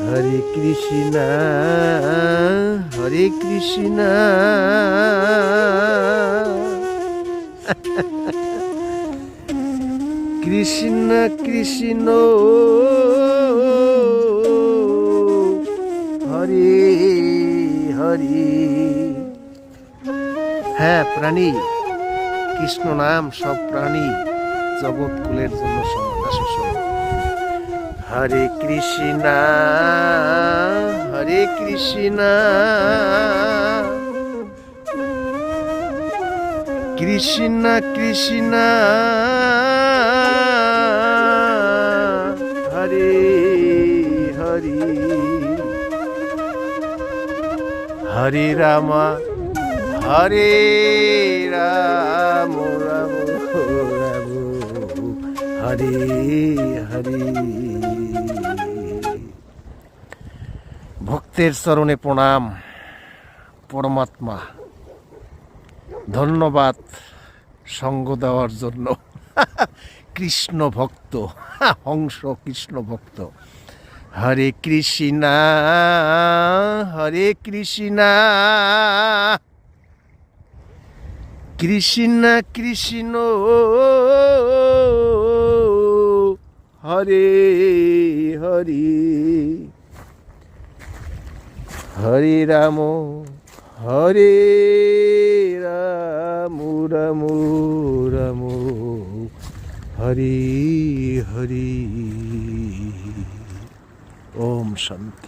হরে কৃষ্ণ হরে কৃষ্ণ কৃষ্ণ কৃষ্ণ হরে হরে। হ্যাঁ প্রাণী, কৃষ্ণ নাম সব প্রাণী জগৎ কুলের জন্য সমান। হরে কৃষ্ণ হরে কৃষ্ণ কৃষ্ণ কৃষ্ণ হরে হরে। হরে রাম হরে রাম রাম রাম হরে হরে। ভক্তের চরণে প্রণাম পরমাত্মা, ধন্যবাদ সঙ্গ দেওয়ার জন্য। কৃষ্ণ ভক্ত, হংস কৃষ্ণ ভক্ত। হরে কৃষ্ণ হরে কৃষ্ণ কৃষ্ণ কৃষ্ণ হরে হরে। হরে রাম হরে রাম রাম রাম হরে হরে। ওম শান্তি।